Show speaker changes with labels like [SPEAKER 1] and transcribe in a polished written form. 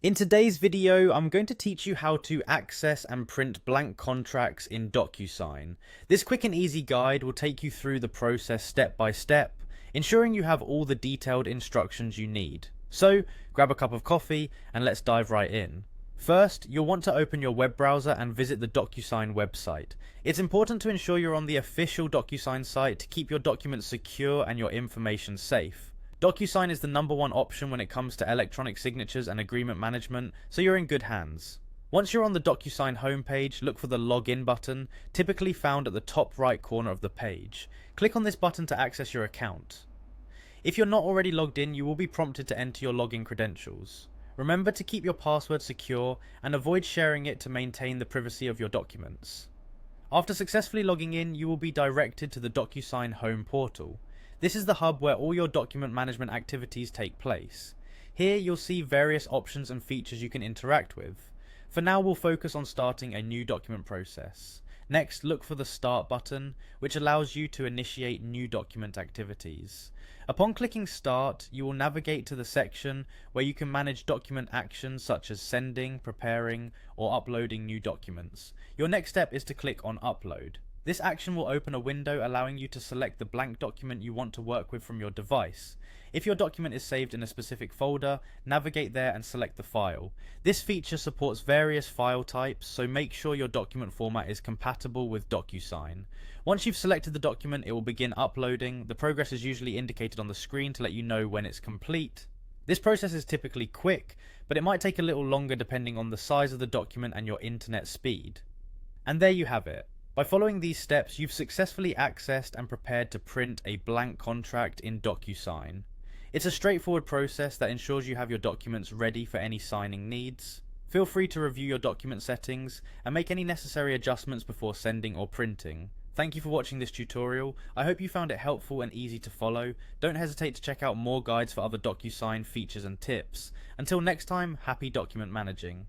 [SPEAKER 1] In today's video, I'm going to teach you how to access and print blank contracts in Docusign. This quick and easy guide will take you through the process step by step, ensuring you have all the detailed instructions you need. So, grab a cup of coffee and let's dive right in. First, you'll want to open your web browser and visit the Docusign website. It's important to ensure you're on the official Docusign site to keep your documents secure and your information safe. Docusign is the #1 option when it comes to electronic signatures and agreement management, so you're in good hands. Once you're on the Docusign homepage, look for the Login button, typically found at the top right corner of the page. Click on this button to access your account. If you're not already logged in, you will be prompted to enter your login credentials. Remember to keep your password secure and avoid sharing it to maintain the privacy of your documents. After successfully logging in, you will be directed to the Docusign home portal. This is the hub where all your document management activities take place. Here you'll see various options and features you can interact with. For now, we'll focus on starting a new document process. Next, look for the Start button, which allows you to initiate new document activities. Upon clicking Start, you will navigate to the section where you can manage document actions such as sending, preparing, or uploading new documents. Your next step is to click on Upload. This action will open a window allowing you to select the blank document you want to work with from your device. If your document is saved in a specific folder, navigate there and select the file. This feature supports various file types, so make sure your document format is compatible with Docusign. Once you've selected the document, it will begin uploading. The progress is usually indicated on the screen to let you know when it's complete. This process is typically quick, but it might take a little longer depending on the size of the document and your internet speed. And there you have it. By following these steps, you've successfully accessed and prepared to print a blank contract in Docusign. It's a straightforward process that ensures you have your documents ready for any signing needs. Feel free to review your document settings and make any necessary adjustments before sending or printing. Thank you for watching this tutorial. I hope you found it helpful and easy to follow. Don't hesitate to check out more guides for other Docusign features and tips. Until next time, happy document managing.